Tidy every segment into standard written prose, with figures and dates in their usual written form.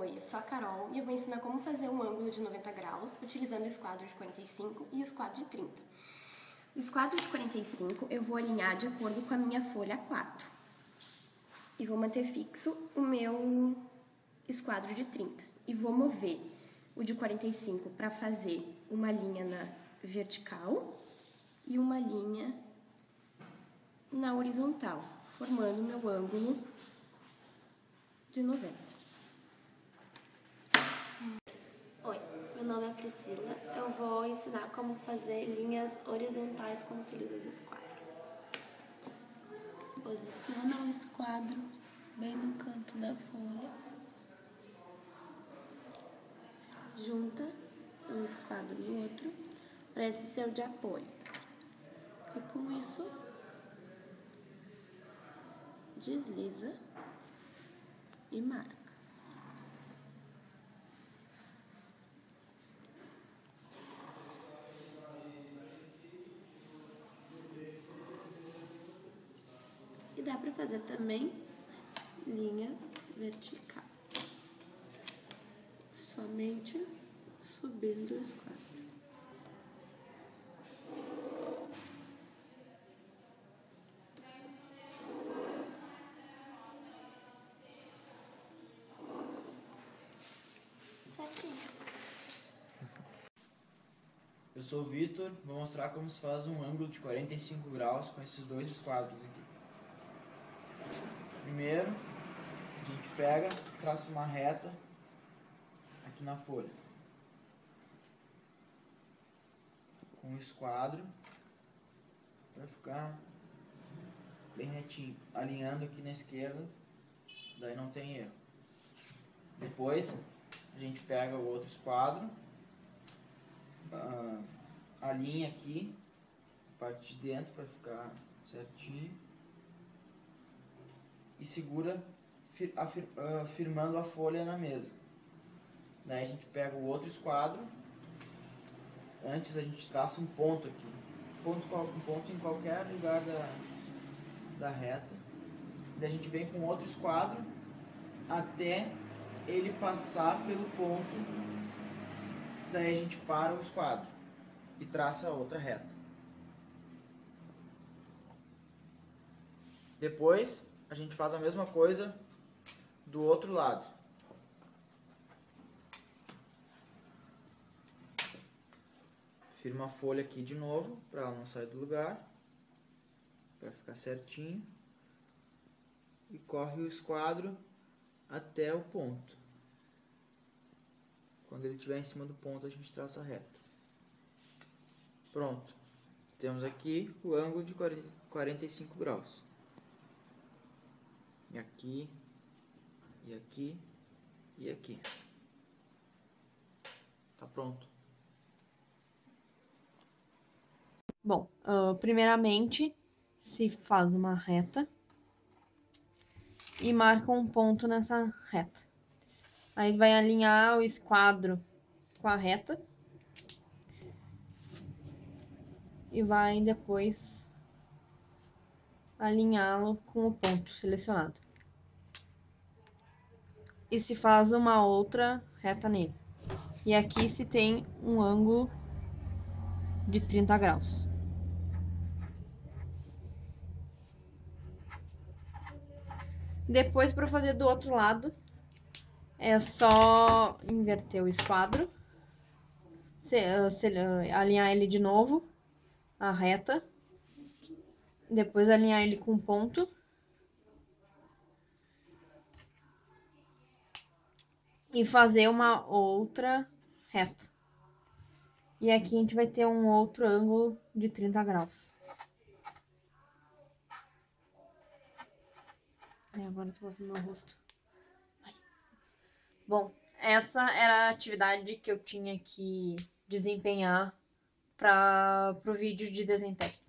Oi, eu sou a Carol e eu vou ensinar como fazer um ângulo de 90 graus utilizando o esquadro de 45 e o esquadro de 30. O esquadro de 45 eu vou alinhar de acordo com a minha folha 4 e vou manter fixo o meu esquadro de 30 e vou mover o de 45 para fazer uma linha na vertical e uma linha na horizontal, formando o meu ângulo de 90. Oi, meu nome é Priscila. Eu vou ensinar como fazer linhas horizontais com auxílio dos esquadros. Posiciona o esquadro bem no canto da folha. Junta um esquadro no outro para esse ser de apoio. E com isso, desliza e marca. E dá para fazer também linhas verticais, somente subindo o esquadro. Certinho. Eu sou o Vitor, vou mostrar como se faz um ângulo de 45 graus com esses dois esquadros aqui. Primeiro, a gente pega, traça uma reta aqui na folha, com o esquadro, para ficar bem retinho, alinhando aqui na esquerda, daí não tem erro. Depois, a gente pega o outro esquadro, alinha aqui, a parte de dentro para ficar certinho, e segura firmando a folha na mesa. Daí a gente pega o outro esquadro, antes a gente traça um ponto aqui, um ponto em qualquer lugar da reta. Daí a gente vem com outro esquadro até ele passar pelo ponto, daí a gente para o esquadro e traça a outra reta. Depois a gente faz a mesma coisa do outro lado. Firma a folha aqui de novo, para ela não sair do lugar, para ficar certinho. E corre o esquadro até o ponto. Quando ele estiver em cima do ponto, a gente traça a reta. Pronto. Temos aqui o ângulo de 45 graus. E aqui, e aqui, e aqui. Tá pronto. Bom, primeiramente se faz uma reta e marca um ponto nessa reta. Aí vai alinhar o esquadro com a reta e vai depois alinhá-lo com o ponto selecionado. E se faz uma outra reta nele. E aqui se tem um ângulo de 30 graus. Depois, para fazer do outro lado, é só inverter o esquadro, alinhar ele de novo, a reta, depois alinhar ele com ponto, e fazer uma outra reta. E aqui a gente vai ter um outro ângulo de 30 graus. Agora eu tô botando meu rosto. Ai. Bom, essa era a atividade que eu tinha que desempenhar pro vídeo de desenho técnico.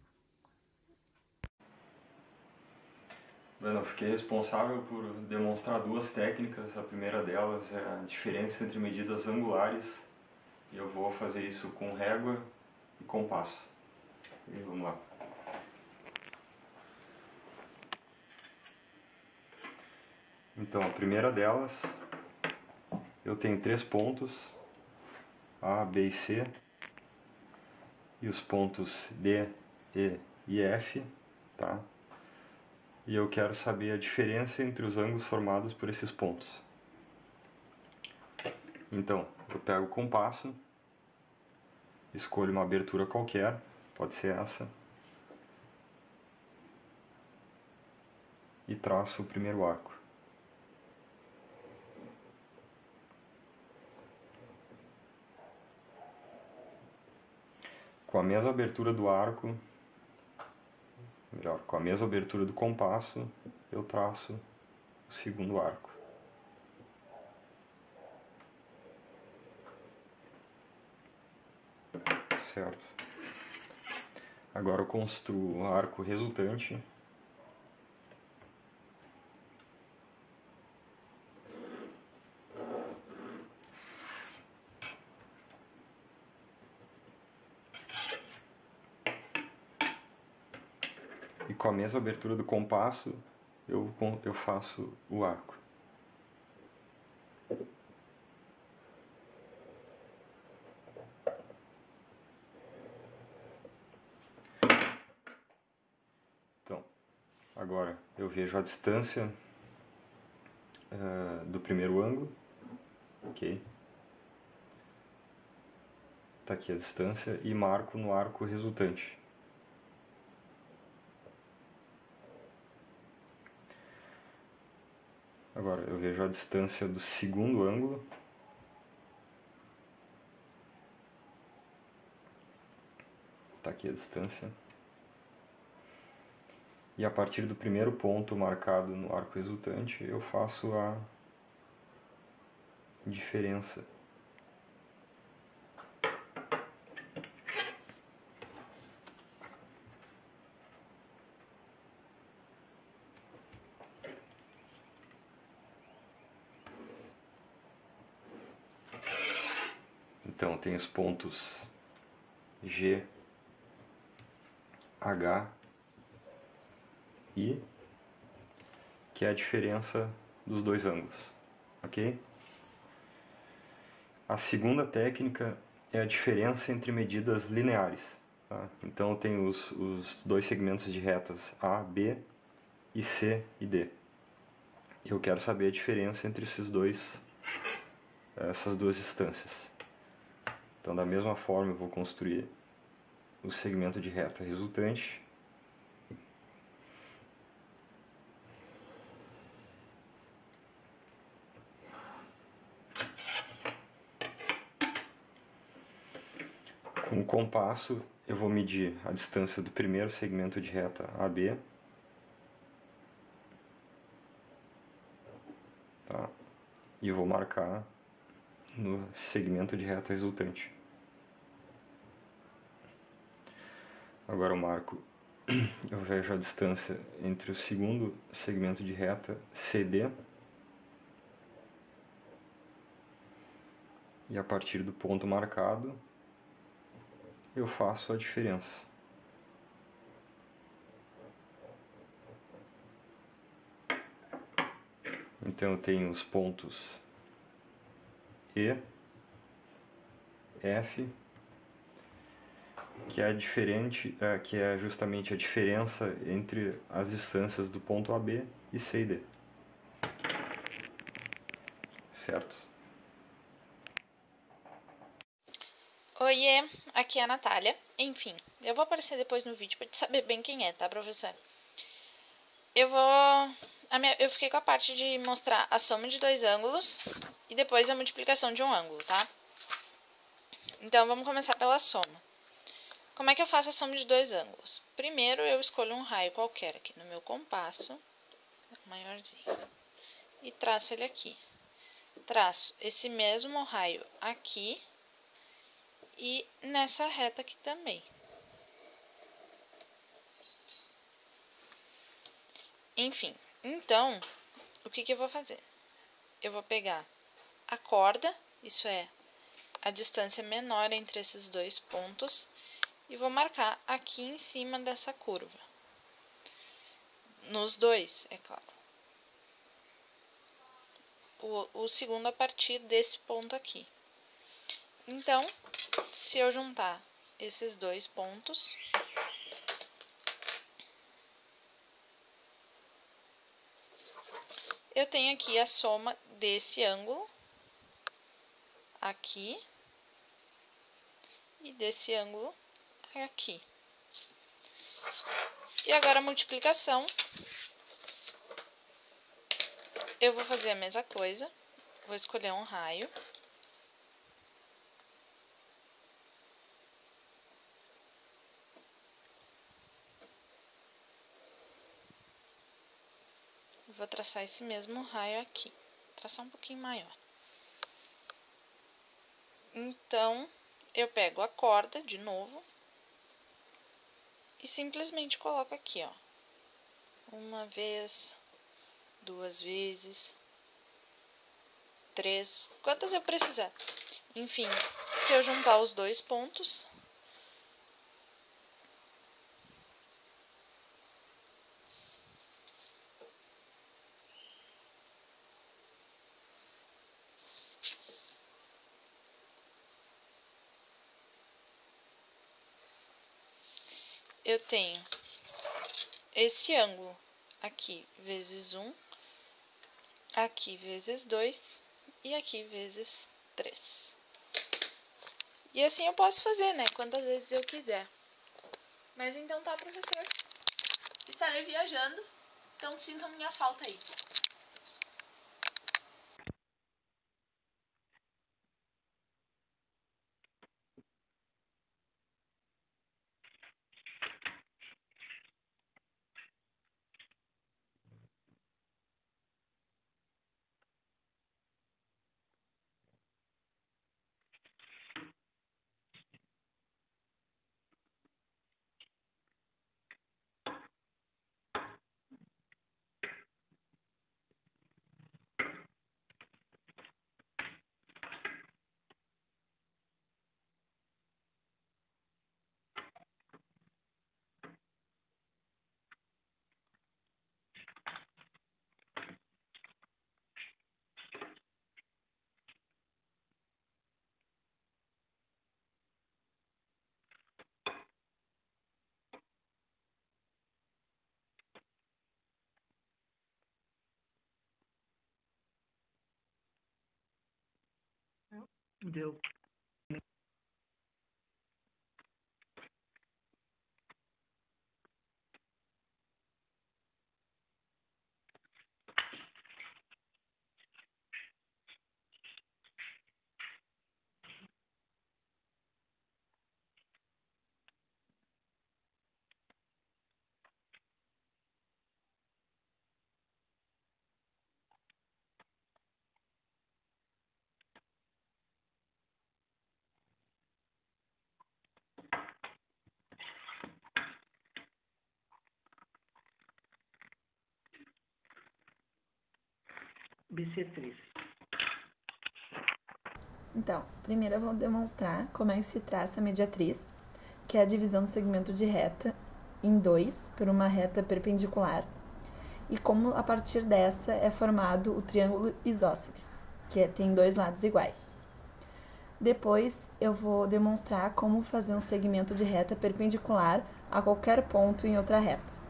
Bueno, eu fiquei responsável por demonstrar duas técnicas. A primeira delas é a diferença entre medidas angulares. E eu vou fazer isso com régua e compasso. E vamos lá. Então, a primeira delas eu tenho 3 pontos, A, B e C, e os pontos D, E e F, tá? E eu quero saber a diferença entre os ângulos formados por esses pontos. Então, eu pego o compasso, escolho uma abertura qualquer, pode ser essa, e traço o primeiro arco. Com a mesma abertura do arco, melhor, com a mesma abertura do compasso, eu traço o segundo arco. Certo. Agora eu construo o arco resultante. E com a mesma abertura do compasso, eu faço o arco. Então, agora eu vejo a distância do primeiro ângulo, ok? Tá aqui a distância e marco no arco resultante. Agora eu vejo a distância do segundo ângulo. Tá aqui a distância. E a partir do primeiro ponto marcado no arco resultante, eu faço a diferença. Então tem os pontos G, H, I, que é a diferença dos dois ângulos, ok? A segunda técnica é a diferença entre medidas lineares. Tá? Então eu tenho os dois segmentos de retas A, B e C e D. Eu quero saber a diferença entre essas duas distâncias. Então da mesma forma eu vou construir o segmento de reta resultante. Com o compasso eu vou medir a distância do primeiro segmento de reta AB. Tá? E eu vou marcar no segmento de reta resultante. Agora eu vejo a distância entre o segundo segmento de reta CD e a partir do ponto marcado eu faço a diferença. Então eu tenho os pontos E, F, que é justamente a diferença entre as distâncias do ponto AB e C e D. Certo? Oiê, aqui é a Natália. Enfim, eu vou aparecer depois no vídeo pra te saber bem quem é, tá, professor? Eu fiquei com a parte de mostrar a soma de dois ângulos e depois a multiplicação de um ângulo, tá? Então, vamos começar pela soma. Como é que eu faço a soma de dois ângulos? Primeiro, eu escolho um raio qualquer aqui no meu compasso, maiorzinho, e traço ele aqui. Traço esse mesmo raio aqui e nessa reta aqui também. Enfim, então, o que eu vou fazer? Eu vou pegar a corda, isso é, a distância menor entre esses dois pontos, e vou marcar aqui em cima dessa curva. Nos dois, é claro. o segundo a partir desse ponto aqui. Então, se eu juntar esses dois pontos, eu tenho aqui a soma desse ângulo aqui e desse ângulo aqui. E agora a multiplicação, eu vou fazer a mesma coisa, vou escolher um raio. Vou traçar esse mesmo raio aqui, traçar um pouquinho maior. Então, eu pego a corda de novo e simplesmente coloco aqui, ó. Uma vez, duas vezes, três, quantas eu precisar. Enfim, se eu juntar os dois pontos, eu tenho esse ângulo aqui vezes 1, aqui vezes 2 e aqui vezes 3. E assim eu posso fazer, né? Quantas vezes eu quiser. Mas então tá, professor. Estarei viajando, então sintam minha falta aí. Deu. BC3. Então, primeiro eu vou demonstrar como é que se traça a mediatriz, que é a divisão do segmento de reta em dois por uma reta perpendicular, e como a partir dessa é formado o triângulo isósceles, que tem dois lados iguais. Depois eu vou demonstrar como fazer um segmento de reta perpendicular a qualquer ponto em outra reta.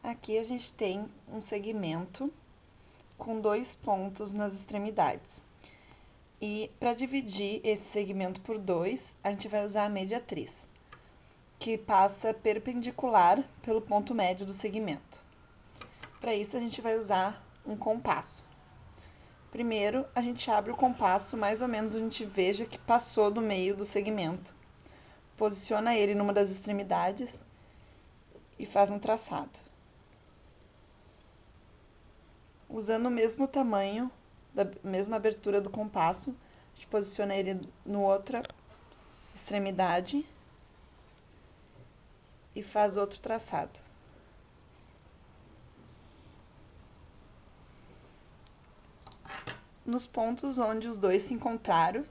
Aqui a gente tem um segmento com dois pontos nas extremidades. E para dividir esse segmento por dois, a gente vai usar a mediatriz, que passa perpendicular pelo ponto médio do segmento. Para isso, a gente vai usar um compasso. Primeiro, a gente abre o compasso mais ou menos onde a gente veja que passou do meio do segmento. Posiciona ele numa das extremidades e faz um traçado. Usando o mesmo tamanho, da mesma abertura do compasso, a gente posiciona ele no outra extremidade e faz outro traçado. Nos pontos onde os dois se encontraram,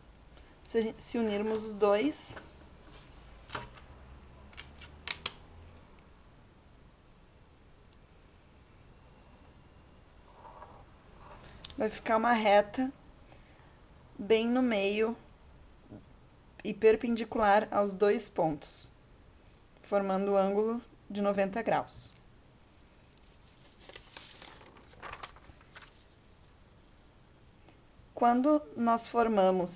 se unirmos os dois, vai ficar uma reta bem no meio e perpendicular aos dois pontos, formando o ângulo de 90 graus. Quando nós formamos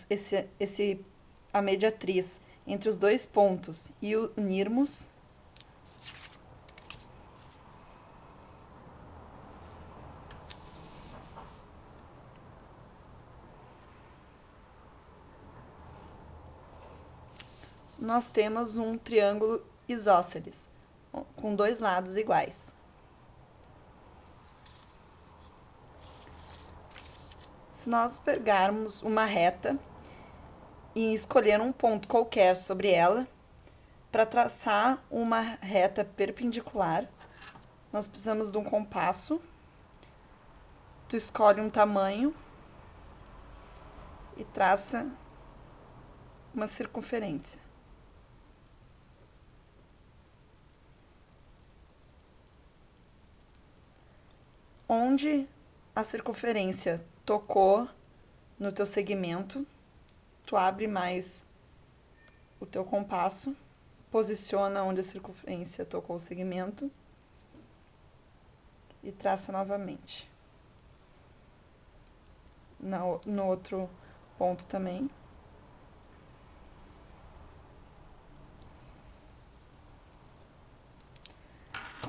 a mediatriz entre os dois pontos e unirmos, nós temos um triângulo isósceles, com dois lados iguais. Se nós pegarmos uma reta e escolher um ponto qualquer sobre ela, para traçar uma reta perpendicular, nós precisamos de um compasso. Tu escolhe um tamanho e traça uma circunferência. Onde a circunferência tocou no teu segmento, tu abre mais o teu compasso, posiciona onde a circunferência tocou o segmento e traça novamente. No outro ponto também.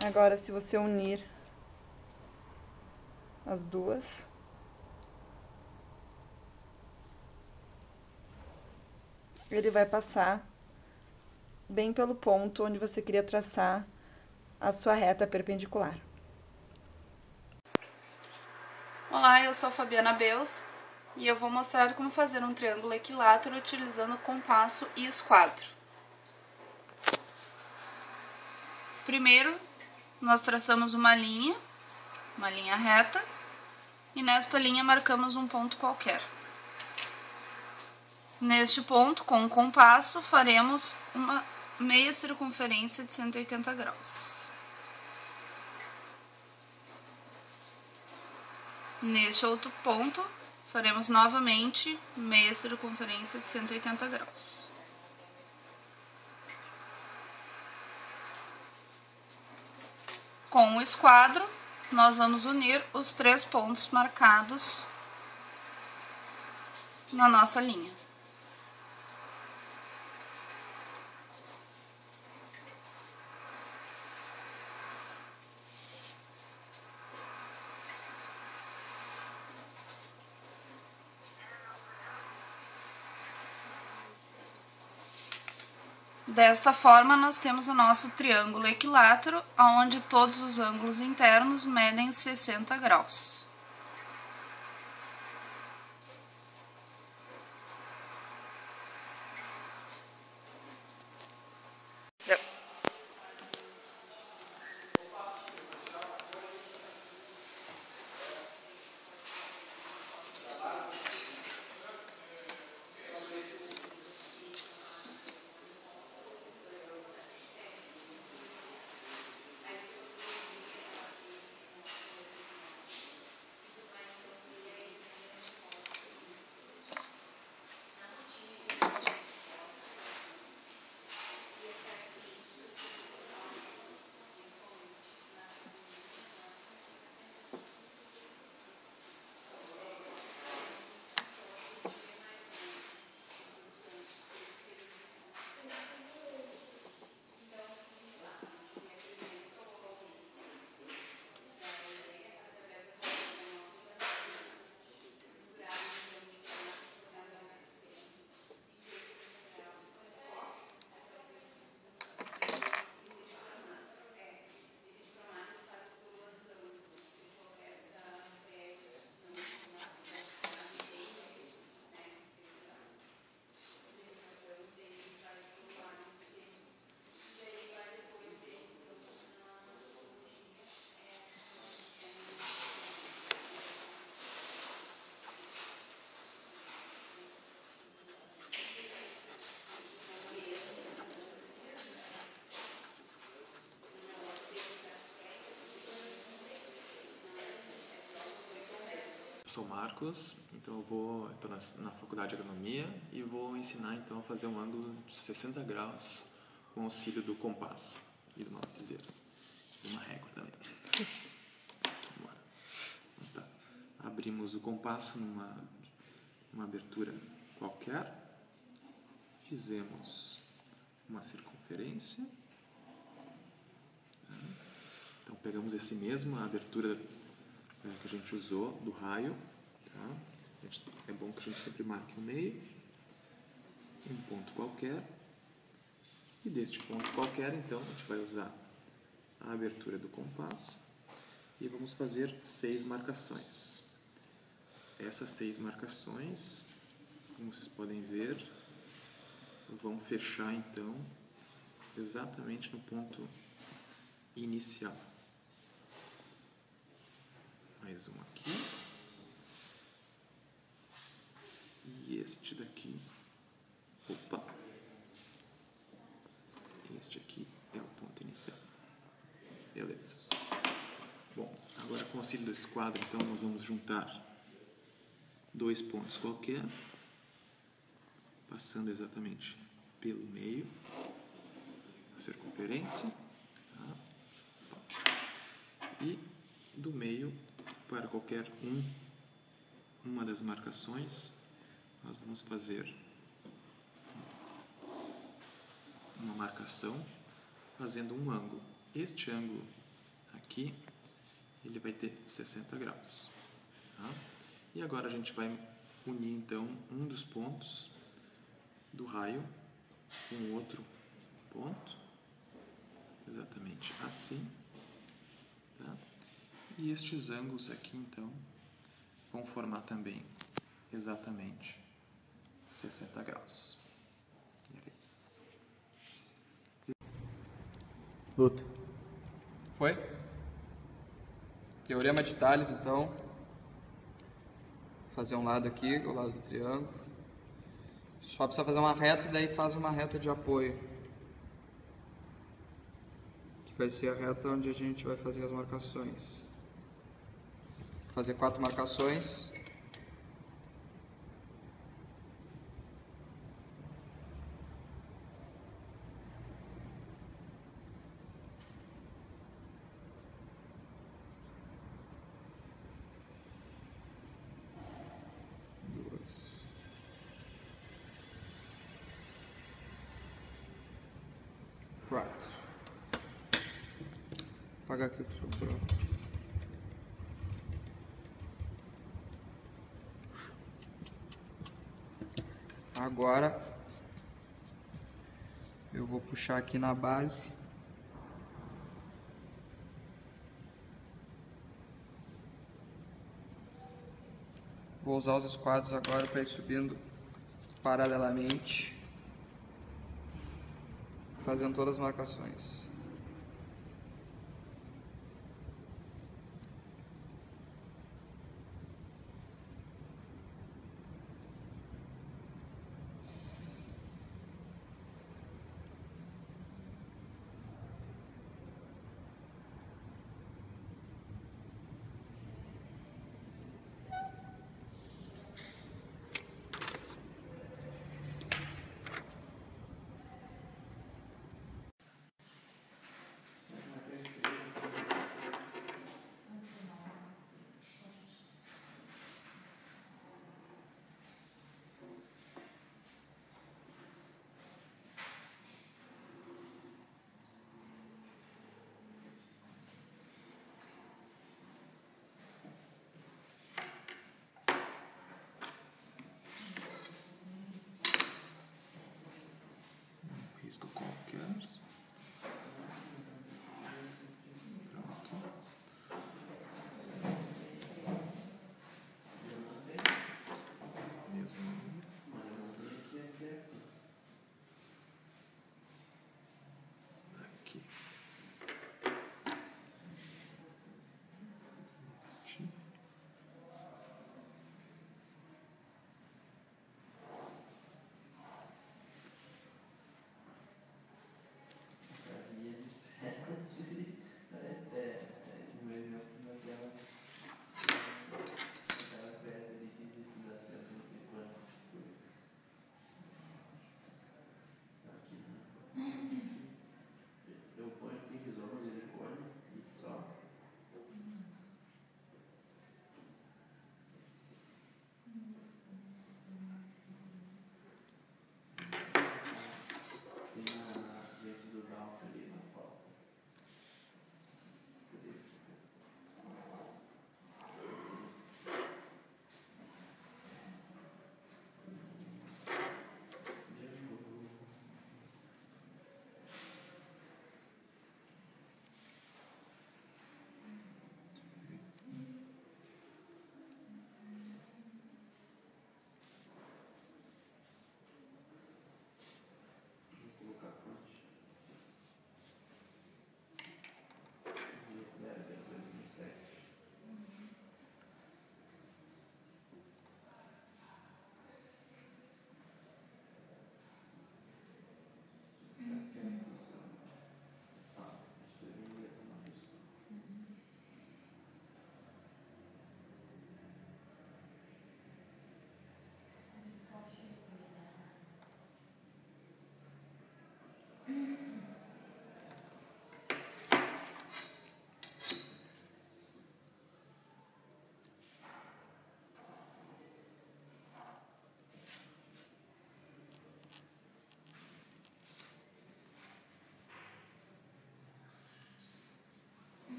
Agora, se você unir as duas, ele vai passar bem pelo ponto onde você queria traçar a sua reta perpendicular. Olá, eu sou a Fabiana Beus e eu vou mostrar como fazer um triângulo equilátero utilizando compasso e esquadro. Primeiro, nós traçamos uma linha reta, e nesta linha marcamos um ponto qualquer. Neste ponto, com o compasso, faremos uma meia circunferência de 180 graus. Neste outro ponto, faremos novamente meia circunferência de 180 graus. Com o esquadro, nós vamos unir os três pontos marcados na nossa linha. Desta forma, nós temos o nosso triângulo equilátero, onde todos os ângulos internos medem 60 graus. sou Marcos, então eu estou na faculdade de agronomia e vou ensinar então a fazer um ângulo de 60 graus com auxílio do compasso e do malteseiro. E uma régua também. Vamos lá. Então, tá. Abrimos o compasso numa abertura qualquer, fizemos uma circunferência. Então pegamos esse mesmo, a abertura que a gente usou do raio, tá? É bom que a gente sempre marque o meio, um ponto qualquer, e deste ponto qualquer, então, a gente vai usar a abertura do compasso e vamos fazer 6 marcações. Essas 6 marcações, como vocês podem ver, vão fechar, então, exatamente no ponto inicial. Mais um aqui. E este daqui. Opa! Este aqui é o ponto inicial. Beleza. Bom, agora com o auxílio do esquadro, então, nós vamos juntar 2 pontos qualquer, passando exatamente pelo meio, a circunferência, tá? E do meio para qualquer uma das marcações, nós vamos fazer uma marcação fazendo um ângulo. Este ângulo aqui, ele vai ter 60 graus. Tá? E agora a gente vai unir então um dos pontos do raio com outro ponto, exatamente assim. Tá? E estes ângulos aqui, então, vão formar também exatamente 60 graus. Beleza. Luta. Foi? Teorema de Tales, então. Vou fazer um lado aqui, o lado do triângulo. Só precisa fazer uma reta e daí faz uma reta de apoio. Que vai ser a reta onde a gente vai fazer as marcações. Fazer 4 marcações. Vou apagar aqui o que sobrou. Agora eu vou puxar aqui na base. Vou usar os esquadros agora para ir subindo paralelamente, fazendo todas as marcações.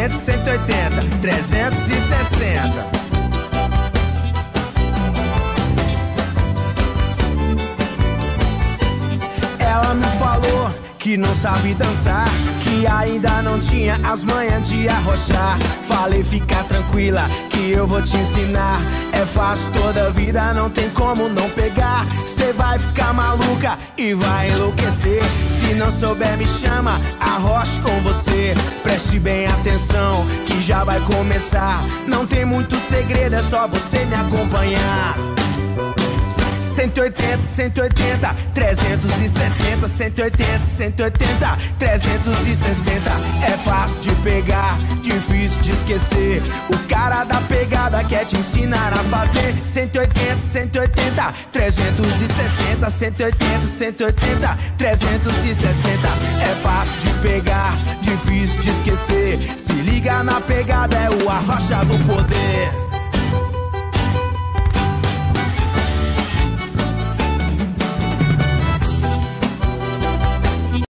180, 180, 360. Ela me falou que não sabe dançar, que ainda não tinha as manhas de arrochar. Falei, fica tranquila que eu vou te ensinar. É fácil toda a vida, não tem como não pegar. Cê vai ficar maluca e vai enlouquecer. Se não souber me chama, arrocho com você. Preste bem atenção que já vai começar. Não tem muito segredo, é só você me acompanhar. 180, 180, 360, 180, 180, 360. É fácil de pegar, difícil de esquecer. O cara da pegada quer te ensinar a fazer. 180, 180, 360, 180, 180, 360. É fácil de pegar, difícil de esquecer. Se liga na pegada, é o arrocha do poder.